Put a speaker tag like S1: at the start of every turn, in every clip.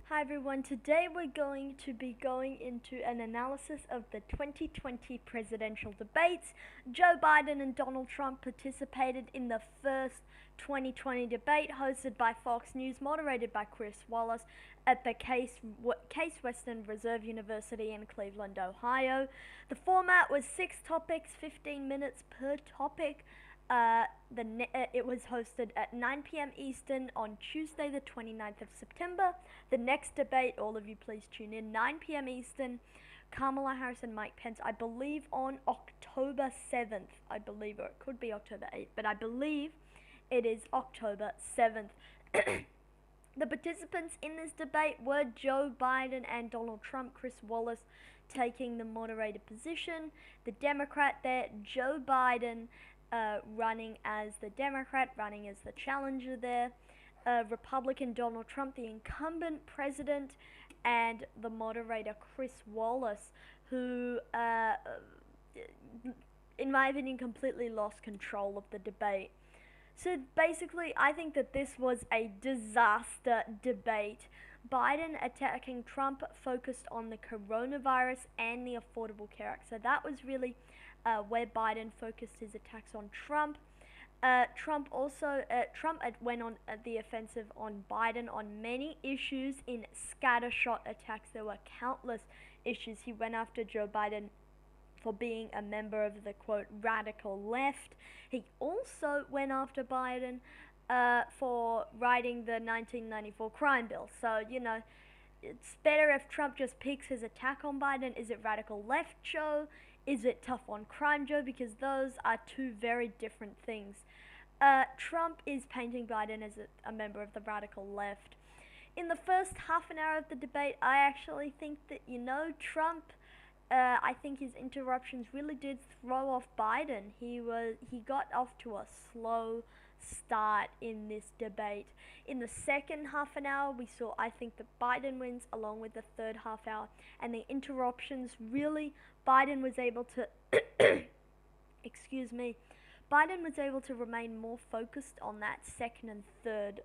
S1: Hi everyone, today we're going to be going into an analysis of the 2020 presidential debates. Joe Biden and Donald Trump participated in the first 2020 debate hosted by Fox News, moderated by Chris Wallace at the Case Western Reserve University in Cleveland, Ohio. The format was 6 topics, 15 minutes per topic. It was hosted at 9 p.m. Eastern on Tuesday, the 29th of September. The next debate, all of you please tune in, 9 p.m. Eastern. Kamala Harris and Mike Pence, I believe on October 7th. I believe, or it could be October 8th, but I believe it is October 7th. The participants in this debate were Joe Biden and Donald Trump. Chris Wallace taking the moderator position. The Democrat there, Joe Biden, running as the Democrat, running as the challenger there. Republican Donald Trump, the incumbent president, and the moderator Chris Wallace, who, in my opinion, completely lost control of the debate. So basically, I think that this was a disaster debate. Biden attacking Trump focused on the coronavirus and the Affordable Care Act. So that was really where Biden focused his attacks on Trump. Trump went on the offensive on Biden on many issues in scattershot attacks. There were countless issues. He went after Joe Biden for being a member of the quote radical left. He also went after Biden for writing the 1994 crime bill. So, it's better if Trump just picks his attack on Biden. Is it radical left Joe? Is it tough on crime Joe? Because those are two very different things. Trump is painting Biden as a member of the radical left. In the first half an hour of the debate, I actually think that, Trump, I think his interruptions really did throw off Biden. He got off to a slow start in this debate. In the second half an hour, I think that Biden wins along with the third half hour, and the interruptions really, Biden was able to, excuse me, Biden was able to remain more focused on that second and third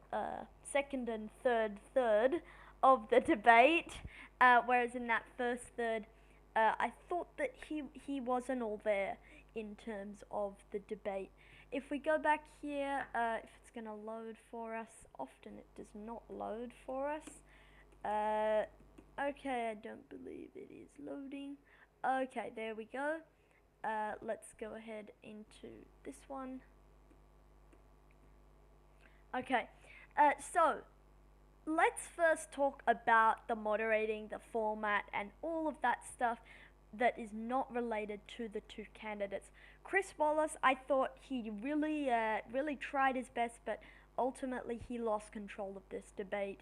S1: of the debate, whereas in that first third, I thought that he wasn't all there in terms of the debate. If we go back here, if it's going to load for us, often it does not load for us. Okay, I don't believe it is loading. Okay, there we go. Let's go ahead into this one. Okay, so let's first talk about the moderating, the format, and all of that stuff that is not related to the two candidates. Chris Wallace, I thought he really tried his best, but ultimately he lost control of this debate.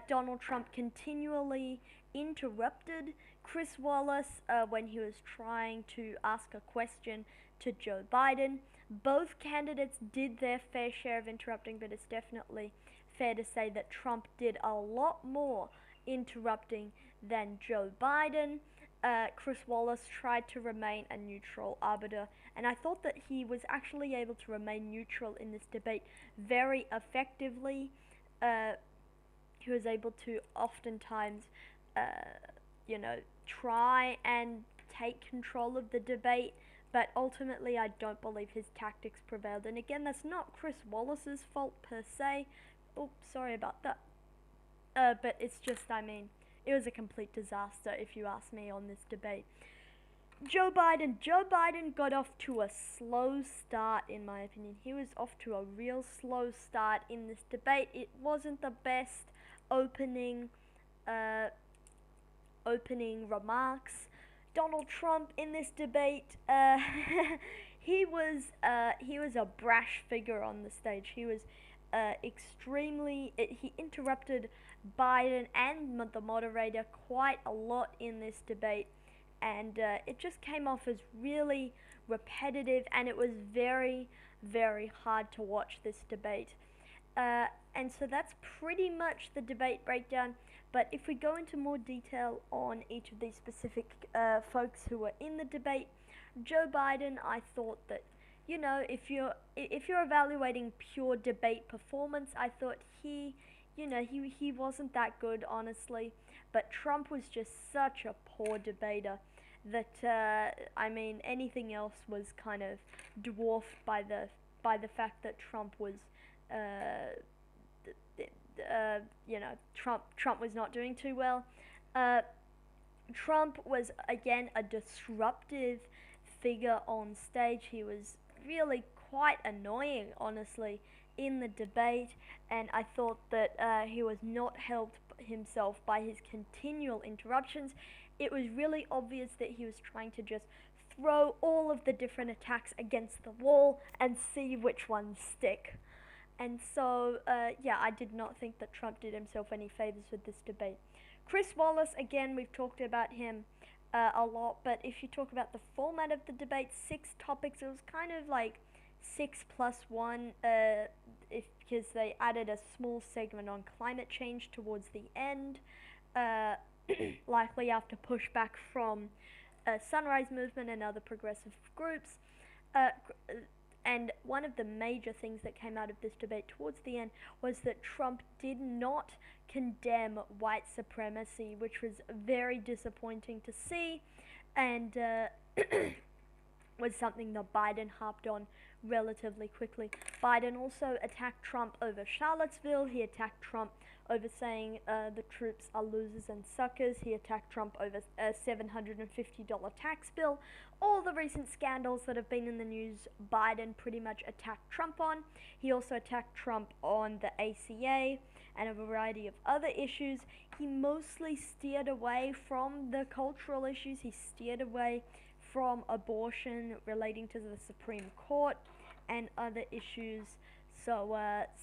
S1: Donald Trump continually interrupted Chris Wallace when he was trying to ask a question to Joe Biden. Both candidates did their fair share of interrupting, but it's definitely fair to say that Trump did a lot more interrupting than Joe Biden. Chris Wallace tried to remain a neutral arbiter, and I thought that he was actually able to remain neutral in this debate very effectively. He was able to oftentimes, try and take control of the debate, but ultimately I don't believe his tactics prevailed. And again, that's not Chris Wallace's fault per se. Oh, sorry about that. But it's just, it was a complete disaster if you ask me on this debate. Joe Biden got off to a slow start, in my opinion. He was off to a real slow start in this debate. It wasn't the best opening remarks. Donald Trump in this debate, he was a brash figure on the stage. He was he interrupted Biden and the moderator quite a lot in this debate, and it just came off as really repetitive, and it was very, very hard to watch this debate. And so that's pretty much the debate breakdown. But if we go into more detail on each of these specific folks who were in the debate, Joe Biden, I thought that, if you're evaluating pure debate performance, I thought he he wasn't that good, honestly. But Trump was just such a poor debater that I mean, anything else was kind of dwarfed by the fact that Trump was uh, Trump was not doing too well. Uh, Trump was again a disruptive figure on stage. He was really quite annoying, honestly, in the debate, and I thought that he was not helped himself by his continual interruptions. It was really obvious that he was trying to just throw all of the different attacks against the wall and see which ones stick. And so, yeah, I did not think that Trump did himself any favors with this debate. Chris Wallace, again, we've talked about him a lot, but if you talk about the format of the debate, 6 topics, it was kind of like 6+1, because they added a small segment on climate change towards the end, uh, likely after pushback from Sunrise Movement and other progressive groups. Uh, and one of the major things that came out of this debate towards the end was that Trump did not condemn white supremacy, which was very disappointing to see, and was something that Biden harped on relatively quickly. Biden also attacked Trump over Charlottesville. He attacked Trump over saying the troops are losers and suckers. He attacked Trump over a $750 tax bill. All the recent scandals that have been in the news, Biden pretty much attacked Trump on. He also attacked Trump on the ACA and a variety of other issues. He mostly steered away from the cultural issues. He steered away from abortion relating to the Supreme Court and other issues. So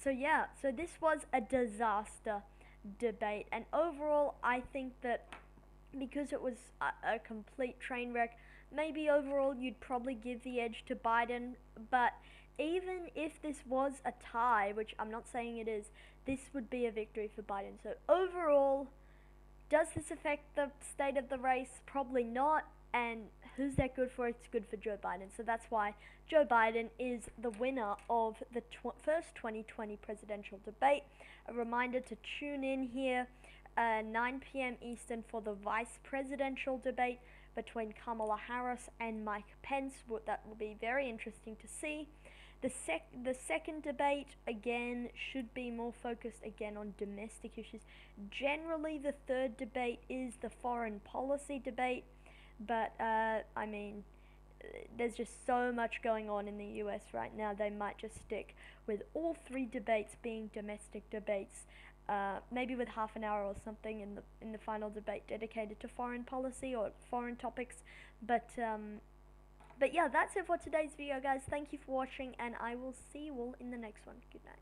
S1: yeah, so this was a disaster debate, and overall, I think that because it was a complete train wreck, maybe overall you'd probably give the edge to Biden, but even if this was a tie, which I'm not saying it is, this would be a victory for Biden. So overall, does this affect the state of the race? Probably not. And who's that good for? It's good for Joe Biden. So that's why Joe Biden is the winner of the first 2020 presidential debate. A reminder to tune in here 9 p.m. Eastern for the vice presidential debate between Kamala Harris and Mike Pence. That will be very interesting to see. The second debate, again, should be more focused, again, on domestic issues. Generally, the third debate is the foreign policy debate, but, I mean, there's just so much going on in the US right now, they might just stick with all 3 debates being domestic debates, maybe with half an hour or something in the final debate dedicated to foreign policy or foreign topics, but yeah, that's it for today's video, guys. Thank you for watching, and I will see you all in the next one. Good night.